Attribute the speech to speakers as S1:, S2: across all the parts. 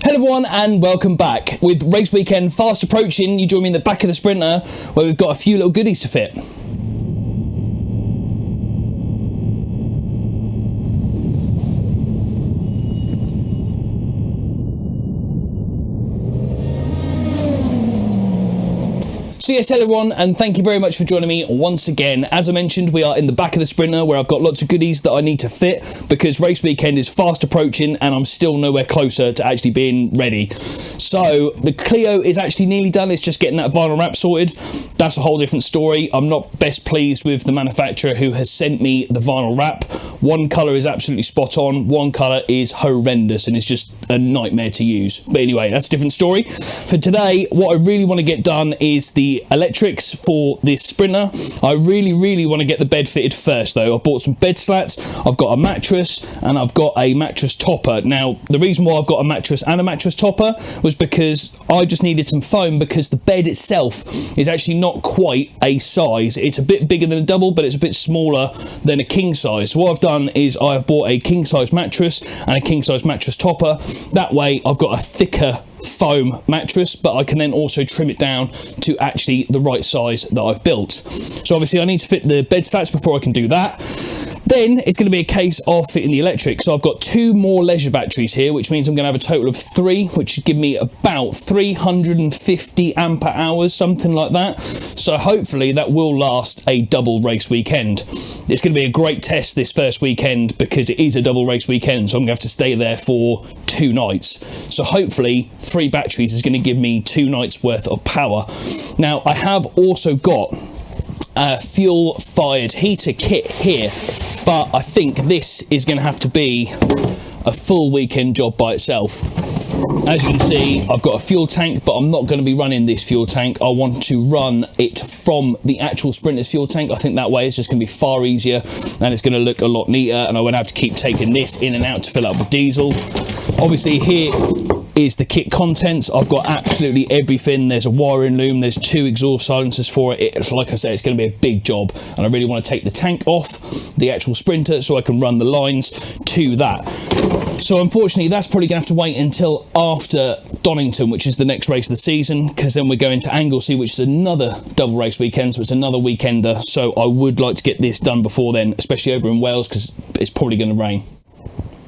S1: Hello everyone and welcome back. With race weekend fast approaching, you join me in the back of the Sprinter where we've got a few little goodies to fit. So yes, hello everyone, and thank you very much for joining me once again. As I mentioned, we are in the back of the Sprinter where I've got lots of goodies that I need to fit because race weekend is fast approaching and I'm still nowhere closer to actually being ready. So the Clio is actually nearly done. It's just getting that vinyl wrap sorted. That's a whole different story. I'm not best pleased with the manufacturer who has sent me the vinyl wrap. One colour is absolutely spot on, one colour is horrendous and it's just a nightmare to use. But anyway, that's a different story. For today, what I really want to get done is the electrics for this Sprinter. I really want to get the bed fitted first though. I've bought some bed slats, I've got a mattress and I've got a mattress topper. Now the reason why I've got a mattress and a mattress topper was because I just needed some foam because the bed itself is actually not quite a size. It's a bit bigger than a double but it's a bit smaller than a king size. So what I've done is I've bought a king size mattress and a king size mattress topper. That way I've got a thicker foam mattress, but I can then also trim it down to actually the right size that I've built. So obviously I need to fit the bed slats before I can do that. Then it's going to be a case of fitting the electric. So I've got two more leisure batteries here, which means I'm going to have a total of 3, which should give me about 350 ampere hours, something like that. So hopefully that will last a double race weekend. It's going to be a great test this first weekend because it is a double race weekend, so I'm going to have to stay there for 2 nights. So hopefully 3 batteries is going to give me 2 nights worth of power. Now I have also got a fuel fired heater kit here, but I think this is going to have to be a full weekend job by itself. As you can see, I've got a fuel tank, but I'm not going to be running this fuel tank. I want to run it from the actual Sprinter's fuel tank. I think that way it's just going to be far easier and it's going to look a lot neater, and I won't have to keep taking this in and out to fill up with diesel. Obviously here is the kit contents. I've got absolutely everything. There's a wiring loom, there's 2 exhaust silencers for it. It's like I said, it's going to be a big job, and I really want to take the tank off the actual Sprinter so I can run the lines to that. So unfortunately that's probably going to have to wait until after Donington, which is the next race of the season, because then we're going to Anglesey, which is another double race weekend, so it's another weekender. So I would like to get this done before then, especially over in Wales, because it's probably going to rain.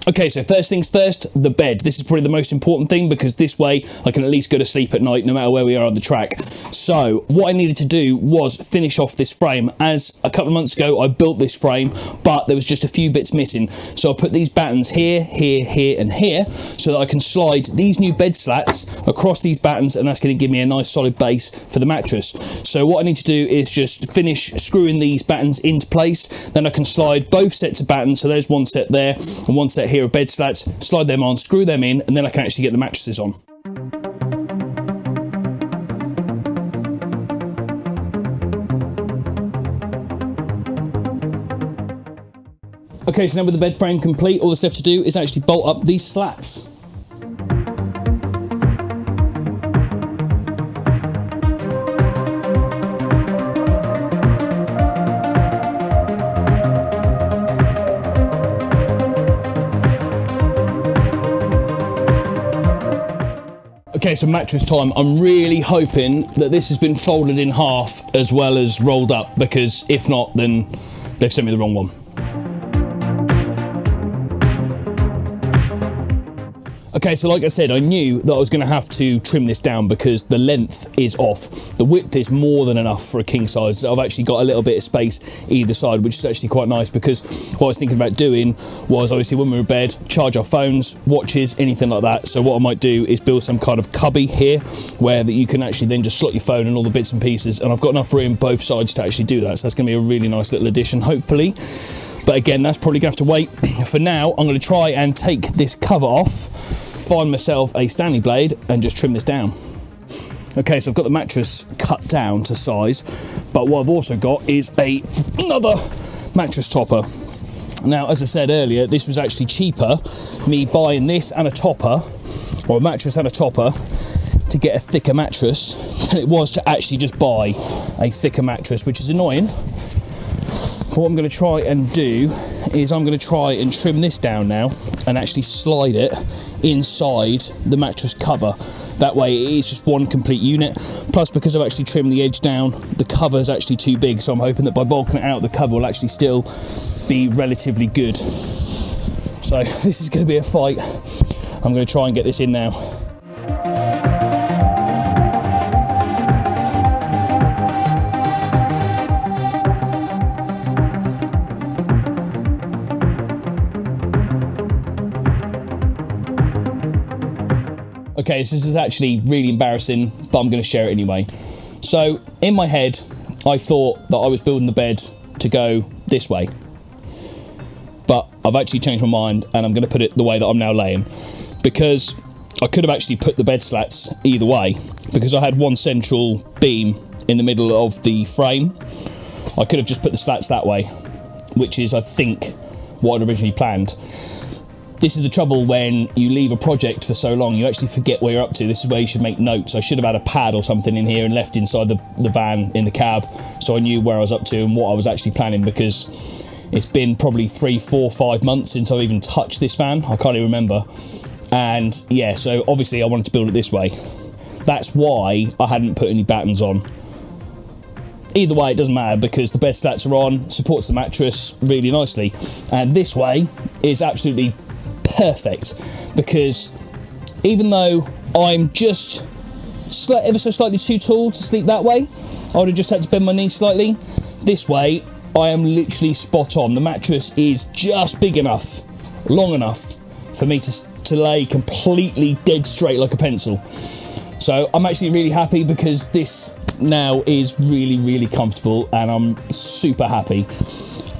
S1: Okay, so first things first, the bed. This is probably the most important thing because this way I can at least go to sleep at night no matter where we are on the track. So what I needed to do was finish off this frame. As a couple of months ago I built this frame, but there was just a few bits missing. So I put these battens here, here, here and here so that I can slide these new bed slats across these battens, and that's going to give me a nice solid base for the mattress. So what I need to do is just finish screwing these battens into place, then I can slide both sets of battens. So there's one set there and one set here of bed slats, slide them on, screw them in, and then I can actually get the mattresses on. Okay, so now with the bed frame complete, all that's left to do is actually bolt up these slats. Okay, so mattress time. I'm really hoping that this has been folded in half as well as rolled up, because if not, then they've sent me the wrong one. Okay, so like I said, I knew that I was going to have to trim this down because the length is off. The width is more than enough for a king size. I've actually got a little bit of space either side, which is actually quite nice, because what I was thinking about doing was obviously when we're in bed, charge our phones, watches, anything like that. So what I might do is build some kind of cubby here where that you can actually then just slot your phone and all the bits and pieces, and I've got enough room both sides to actually do that. So that's going to be a really nice little addition, hopefully. But again, that's probably going to have to wait. For now, I'm going to try and take this cover off, find myself a Stanley blade and just trim this down. Okay, so I've got the mattress cut down to size, but what I've also got is another mattress topper. Now, as I said earlier, this was actually cheaper, me buying this and a topper, or a mattress and a topper, to get a thicker mattress than it was to actually just buy a thicker mattress, which is annoying. what I'm going to try and do is I'm going to try and trim this down now and actually slide it inside the mattress cover. That way it is just one complete unit. Plus, because I've actually trimmed the edge down, the cover is actually too big, so I'm hoping that by bulking it out, the cover will actually still be relatively good. So this is going to be a fight. I'm going to try and get this in now. Okay, this is actually really embarrassing, but I'm going to share it anyway. So, in my head, I thought that I was building the bed to go this way. But I've actually changed my mind, and I'm going to put it the way that I'm now laying. Because I could have actually put the bed slats either way, because I had one central beam in the middle of the frame. I could have just put the slats that way, which is, I think, what I'd originally planned. This is the trouble when you leave a project for so long, you actually forget where you're up to. This is where you should make notes. I should have had a pad or something in here and left inside the van in the cab, so I knew where I was up to and what I was actually planning, because it's been probably 3, 4, 5 months since I've even touched this van. I can't even remember. And yeah, so obviously I wanted to build it this way. That's why I hadn't put any battens on. Either way, it doesn't matter, because the bed slats are on, supports the mattress really nicely. And this way is absolutely perfect, because even though I'm just ever so slightly too tall to sleep that way, I would have just had to bend my knees slightly. This way, I am literally spot on. The mattress is just big enough, long enough for me to lay completely dead straight like a pencil. So I'm actually really happy, because this now is really, really comfortable, and I'm super happy.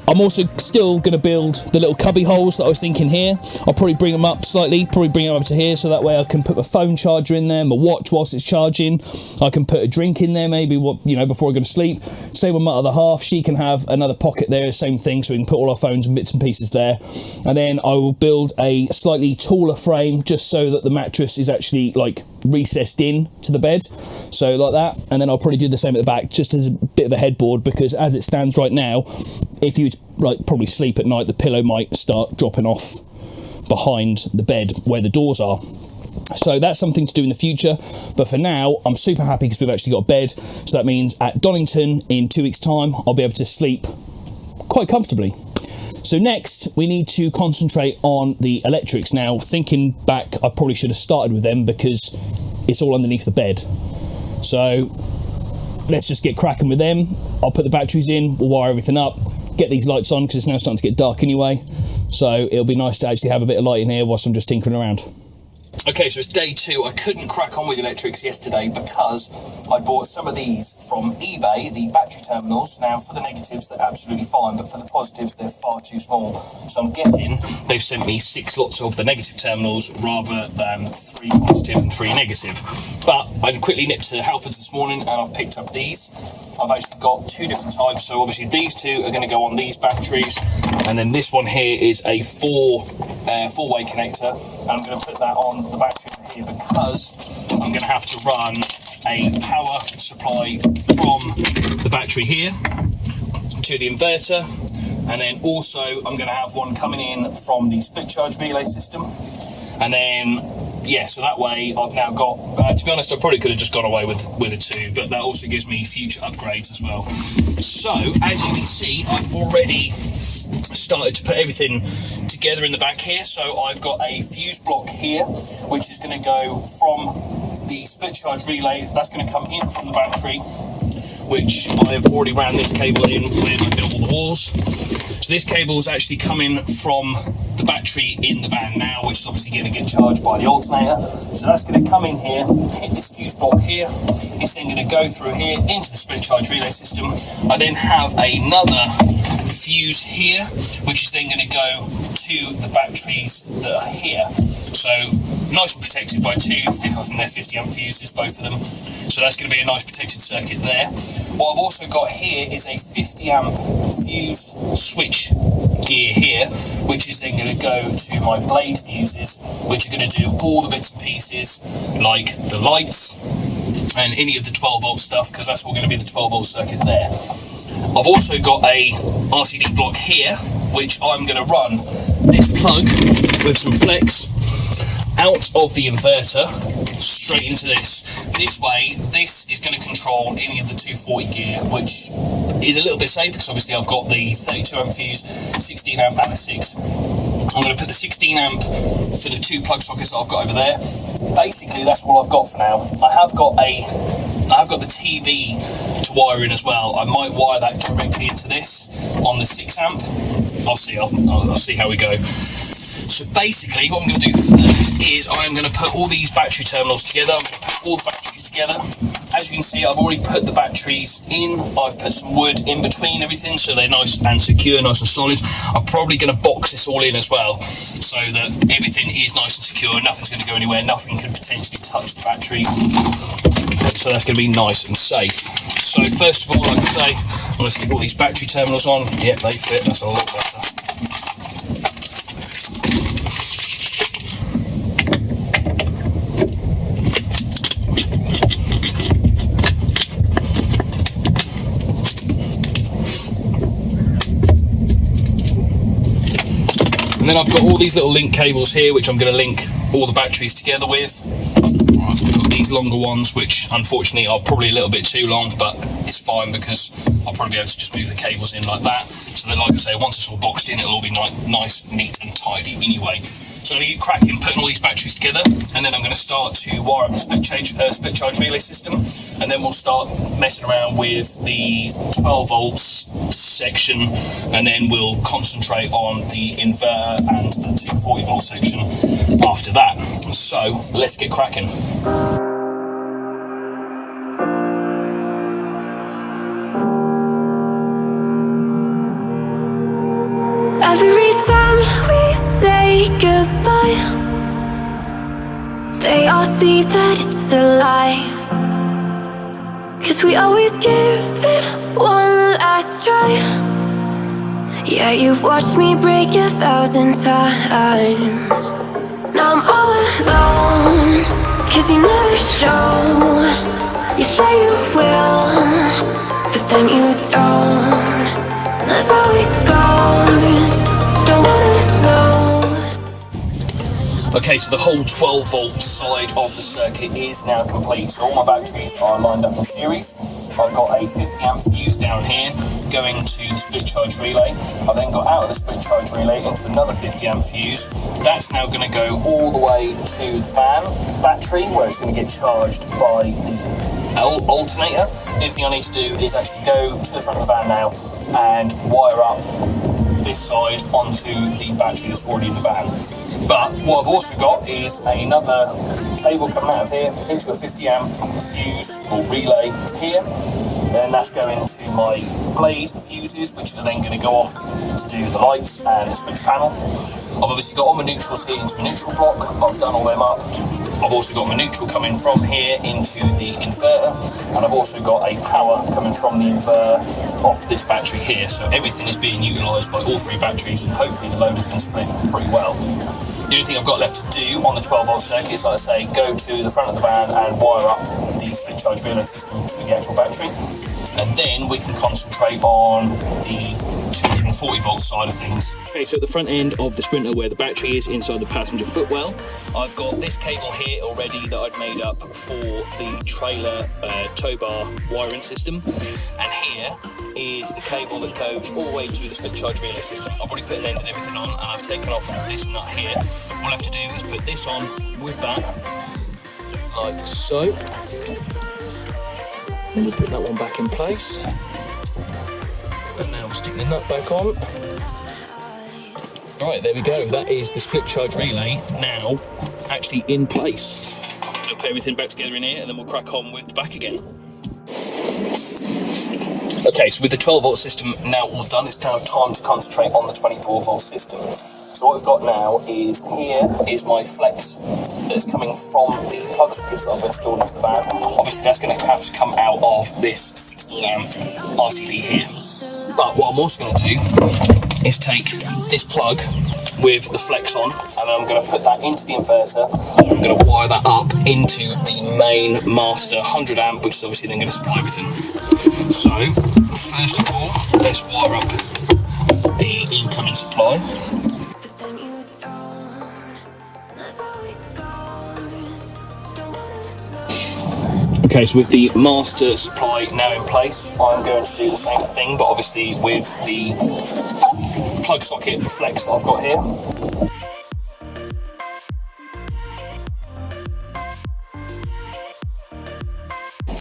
S1: I'm also still going to build the little cubby holes that I was thinking here. I'll probably bring them up slightly, probably bring them up to here, so that way I can put my phone charger in there, my watch whilst it's charging. I can put a drink in there maybe, before I go to sleep. Same with my other half, she can have another pocket there, same thing, so we can put all our phones and bits and pieces there. And then I will build a slightly taller frame, just so that the mattress is actually like recessed in to the bed, so like that. And then I'll probably do the same at the back, just as a bit of a headboard, because as it stands right now, if you probably sleep at night, the pillow might start dropping off behind the bed where the doors are. So that's something to do in the future, but for now I'm super happy because we've actually got a bed. So that means at Donington in 2 weeks time I'll be able to sleep quite comfortably. So next we need to concentrate on the electrics. Now, thinking back, I probably should have started with them because it's all underneath the bed. So let's just get cracking with them. I'll put the batteries in, we'll wire everything up, get these lights on because it's now starting to get dark anyway. So it'll be nice to actually have a bit of light in here whilst I'm just tinkering around. Okay, so it's day 2. I couldn't crack on with electrics yesterday because I bought some of these from eBay, the battery terminals. Now, for the negatives, they're absolutely fine, but for the positives, they're far too small. So I'm guessing they've sent me 6 lots of the negative terminals rather than 3 positive and 3 negative. But I quickly nipped to Halfords this morning and I've picked up these. I've actually got 2 different types. So obviously these 2 are going to go on these batteries, and then this one here is a four-way connector, and I'm going to put that on the battery over here because I'm going to have to run a power supply from the battery here to the inverter, and then also I'm going to have one coming in from the split charge relay system. And then yeah, so that way I've now got, to be honest, I probably could have just gone away with a 2, but that also gives me future upgrades as well. So as you can see, I've already started to put everything together in the back here. So I've got a fuse block here, which is going to go from the split charge relay. That's going to come in from the battery, which I've already ran this cable in when I built all the walls. So this cable is actually coming from the battery in the van now, which is obviously going to get charged by the alternator. So that's going to come in here, hit this fuse block here. It's then going to go through here into the split charge relay system. I then have another fuse here, which is then going to go to the batteries that are here. So nice and protected by 2, I think they're 50 amp fuses, both of them. So that's going to be a nice protected circuit there. What I've also got here is a 50 amp fuse switch gear here, which is then going to go to my blade fuses, which are going to do all the bits and pieces like the lights and any of the 12 volt stuff, because that's all going to be the 12 volt circuit there. I've also got a RCD block here, which I'm going to run this plug with some flex out of the inverter straight into this. This way, this is going to control any of the 240 gear, which is a little bit safe because obviously I've got the 32 amp fuse, 16 amp and a 6. I'm going to put the 16 amp for the 2 plug sockets that I've got over there. Basically, that's all I've got for now. I have got the TV to wire in as well. I might wire that directly into this on the 6 amp. I'll see how we go. So basically, what I'm going to do first is I'm going to put all these battery terminals together. I'm going to put all the batteries together. As you can see, I've already put the batteries in. I've put some wood in between everything so they're nice and secure, nice and solid. I'm probably going to box this all in as well so that everything is nice and secure. Nothing's going to go anywhere. Nothing could potentially touch the batteries. So that's going to be nice and safe. So first of all, like I say, I'm going to stick all these battery terminals on. Yep, they fit. That's a lot better. And then I've got all these little link cables here, which I'm going to link all the batteries together with. I've got these longer ones, which unfortunately are probably a little bit too long, but it's fine because I'll probably be able to just move the cables in like that. So then, like I say, once it's all boxed in, it'll all be nice, neat and tidy anyway. So I'm going to get cracking, putting all these batteries together, and then I'm going to start to wire up the split charge relay system, and then we'll start messing around with the 12 volts section, and then we'll concentrate on the inverter and the 240 volt section after that. So let's get cracking.
S2: Every time we say goodbye, they all see that it's a lie. 'Cause we always give it one last try. Yeah, you've watched me break 1,000 times. Now I'm all alone, 'cause you never show. You say you will, but then you don't. That's how it goes. Don't wanna know.
S1: Okay, so the whole 12 volt side of the circuit is now complete. So all my batteries are lined up in series. I've got a 50 amp fuse down here going to the split charge relay. I've then got out of the split charge relay into another 50 amp fuse. That's now going to go all the way to the fan battery, where it's going to get charged by the alternator. The only thing I need to do is actually go to the front of the van now and wire up this side onto the battery that's already in the van. But what I've also got is another cable coming out of here into a 50 amp fuse or relay here. Then that's going to my blade fuses, which are then going to go off to do the lights and the switch panel. I've obviously got all my neutrals here into my neutral block. I've done all them up. I've also got my neutral coming from here into the inverter, and I've also got a power coming from the inverter off this battery here. So everything is being utilised by all 3 batteries, and hopefully the load has been split pretty well. The only thing I've got left to do on the 12 volt circuit is, like I say, go to the front of the van and wire up the split charge relay system to the actual battery. And then we can concentrate on the 240 volt side of things. Okay, so at the front end of the Sprinter, where the battery is inside the passenger footwell, I've got this cable here already that I'd made up for the trailer tow bar wiring system. And here is the cable that goes all the way to the split charge relay system. I've already put an end and everything on, and I've taken off this nut here. All I have to do is put this on with that, like so. And we'll put that one back in place. And now we'll stick the nut back on. Right, there we go. That is the split charge relay now actually in place. We'll put everything back together in here, and then we'll crack on with the back again. Okay, so with the 12 volt system now all done, it's now time to concentrate on the 24 volt system. So what we've got now is, here is my flex that's coming from the plug sockets that I've installed into the van. Obviously that's going to have to come out of this 16 amp RCD here. But what I'm also going to do is take this plug with the flex on, and I'm going to put that into the inverter. I'm going to wire that up into the main master 100 amp, which is obviously then going to supply everything. So, first of all, let's wire up the incoming supply.
S2: But then you don't. That's how it goes. Don't wanna know.
S1: Okay, so with the master supply now in place, I'm going to do the same thing, but obviously with the plug socket flex that I've got here.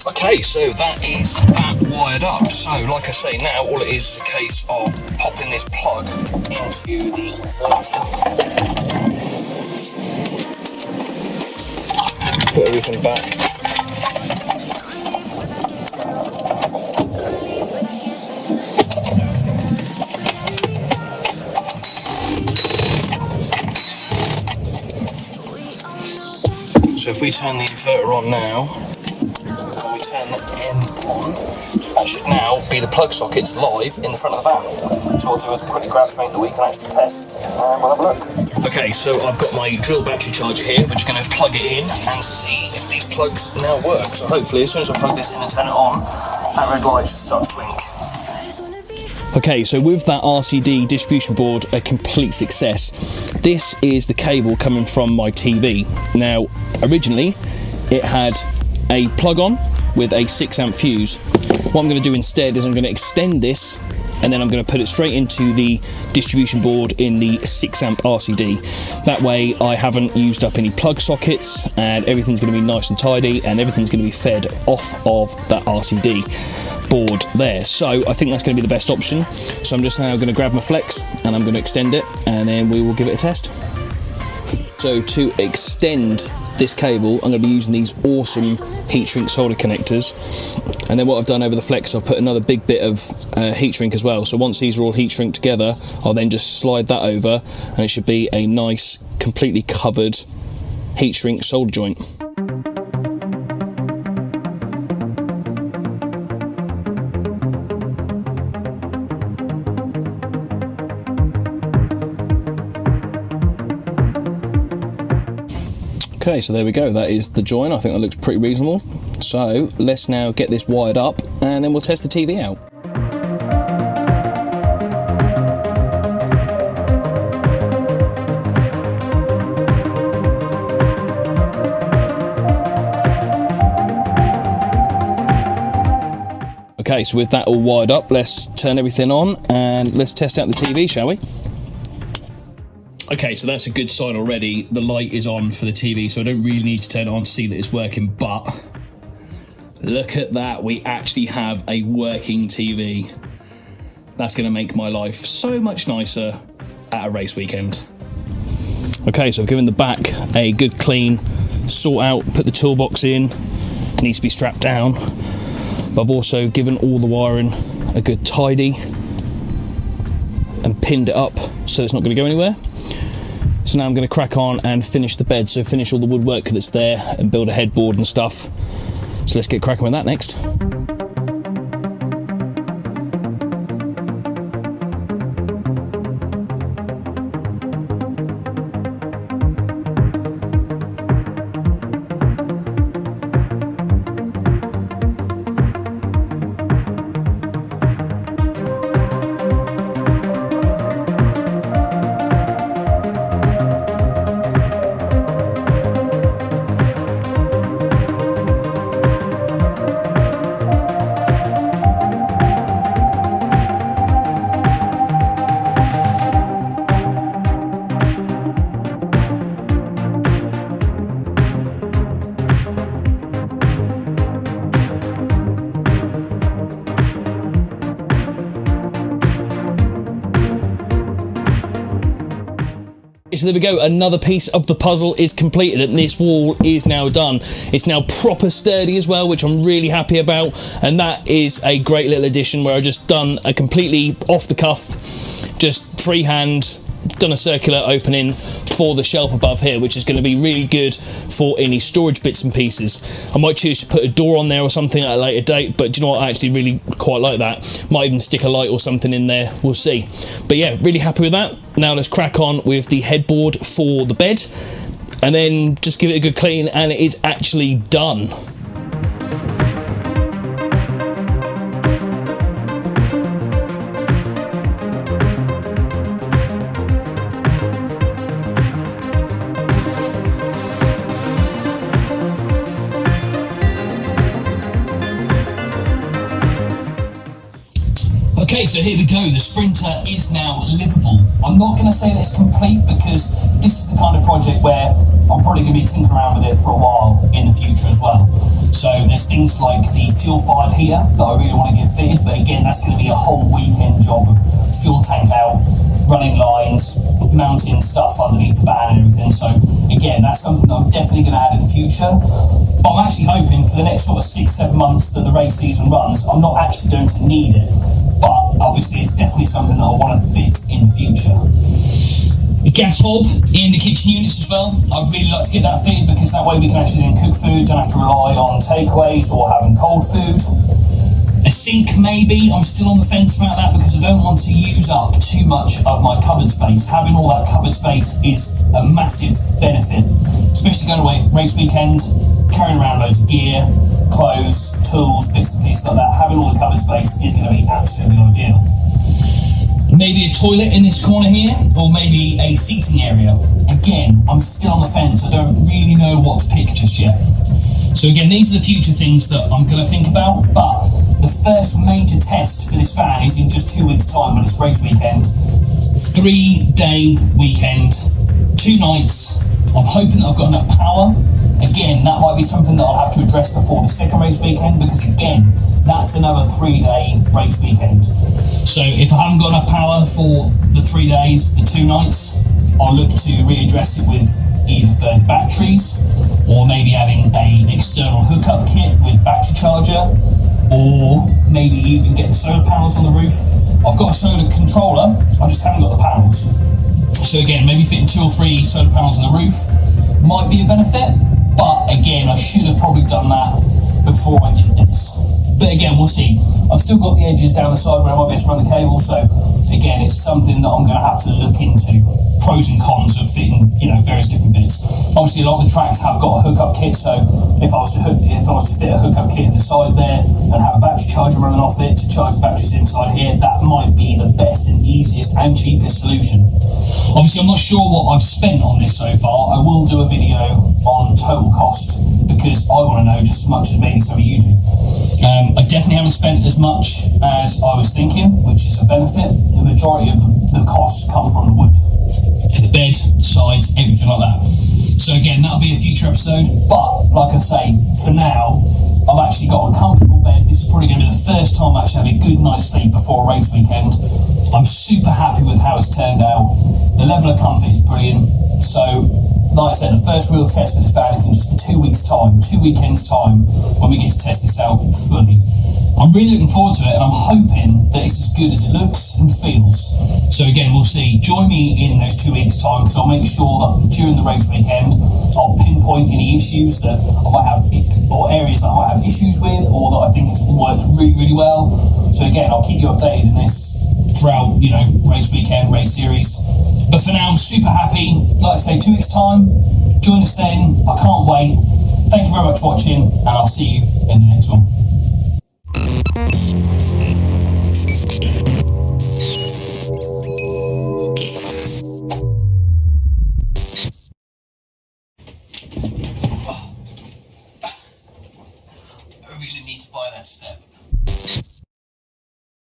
S1: Okay, so that is that wired up. So, like I say, now all it is a case of popping this plug into the inverter. Put everything back. So if we turn the inverter on now, and we turn the N on, that should now be the plug sockets live in the front of the van. So what I'll do is quickly grab something that we can actually test, and we'll have a look. Okay, so I've got my drill battery charger here, which is going to plug it in and see if these plugs now work. So hopefully, as soon as I plug this in and turn it on, that red light should start to blink. Okay, so with that RCD distribution board a complete success, this is the cable coming from my TV. Now, originally, it had a plug on with a 6 amp fuse. What I'm going to do instead is I'm going to extend this and then I'm going to put it straight into the distribution board in the 6 amp RCD. That way I haven't used up any plug sockets and everything's going to be nice and tidy and everything's going to be fed off of that RCD board there. So I think that's going to be the best option. So I'm just now going to grab my flex and I'm going to extend it and then we will give it a test. So to extend this cable, I'm going to be using these awesome heat shrink solder connectors, and then what I've done over the flex, I've put another big bit of heat shrink as well. So once these are all heat shrink together, I'll then just slide that over and it should be a nice completely covered heat shrink solder joint. Okay, so there we go, that is the join. I think that looks pretty reasonable. So let's now get this wired up and then we'll test the TV out. Okay, so with that all wired up, let's turn everything on and let's test out the TV, shall we? Okay, so that's a good sign already. The light is on for the TV, so I don't really need to turn it on to see that it's working, but look at that. We actually have a working TV. That's going to make my life so much nicer at a race weekend. Okay, so I've given the back a good clean sort out, put the toolbox in, it needs to be strapped down, but I've also given all the wiring a good tidy and pinned it up so it's not going to go anywhere. So now I'm going to crack on and finish the bed, so finish all the woodwork that's there and build a headboard and stuff. So let's get cracking with that next. So there we go, another piece of the puzzle is completed and this wall is now done. It's now proper sturdy as well, which I'm really happy about, and that is a great little addition where I've just done a completely off the cuff, just freehand, done a circular opening for the shelf above here, which is going to be really good for any storage bits and pieces. I might choose to put a door on there or something at a later date, but do you know what, I actually really quite like that. Might even stick a light or something in there, we'll see. But yeah, really happy with that. Now let's crack on with the headboard for the bed and then just give it a good clean, and it is actually done. Okay, so here we go. The Sprinter is now livable. I'm not going to say that it's complete because this is the kind of project where I'm probably going to be tinkering around with it for a while in the future as well. So there's things like the fuel-fired heater that I really want to get fitted, but again, that's going to be a whole weekend job of fuel tank out, running lines, mounting stuff underneath the van and everything. So again, that's something that I'm definitely going to add in the future. But I'm actually hoping for the next sort of 6-7 months that the race season runs, I'm not actually going to need it. But obviously it's definitely something that I want to fit in the future. The gas hob in the kitchen units as well. I'd really like to get that fitted because that way we can actually then cook food, don't have to rely on takeaways or having cold food. A sink maybe, I'm still on the fence about that because I don't want to use up too much of my cupboard space. Having all that cupboard space is a massive benefit, especially going away race weekend, carrying around loads of gear, clothes, tools, bits and pieces like that. Having all the cupboard space is going to be absolutely ideal. Maybe a toilet in this corner here, or maybe a seating area. Again, I'm still on the fence, I don't really know what to pick just yet. So again, these are the future things that I'm going to think about, but the first major test for this van is in just 2 weeks' time when it's race weekend. 3-day weekend, 2 nights. I'm hoping that I've got enough power. Again, that might be something that I'll have to address before the second race weekend because again, that's another 3-day race weekend. So if I haven't got enough power for the 3 days, the 2 nights, I'll look to readdress it with either further batteries or maybe adding an external hookup kit with battery charger, or maybe even get the solar panels on the roof. I've got a solar controller, I just haven't got the panels. So again, maybe fitting 2 or 3 solar panels on the roof might be a benefit, but again, I should have probably done that before I did this. But again, we'll see. I've still got the edges down the side where I might be able to run the cable, so again, it's something that I'm going to have to look into. Pros and cons of fitting, various different bits. Obviously, a lot of the tracks have got a hookup kit, so if I was to fit a hookup kit in the side there and have a battery charger running off it to charge the batteries inside here, that might be the best and easiest and cheapest solution. Obviously, I'm not sure what I've spent on this so far. I will do a video on total cost because I want to know just as much as maybe some of you do. I definitely haven't spent as much as I was thinking, which is a benefit. The majority of the costs come from the wood. For the bed, sides, everything like that. So again, that'll be a future episode. But like I say, for now, I've actually got a comfortable bed. This is probably going to be the first time I actually have a good night's sleep before a race weekend. I'm super happy with how it's turned out. The level of comfort is brilliant. So, like I said, the first real test for this van is in just 2 weeks' time, 2 weekends' time, when we get to test this out fully. I'm really looking forward to it, and I'm hoping that it's as good as it looks and feels. So again, we'll see. Join me in those 2 weeks' time, because I'll make sure that during the race weekend, I'll pinpoint any issues that I might have, or areas that I might have issues with, or that I think has worked really, really well. So again, I'll keep you updated in this throughout, race weekend, race series. But for now, I'm super happy. Like I say, 2 weeks' time. Join us then. I can't wait. Thank you very much for watching, and I'll see you in the next one.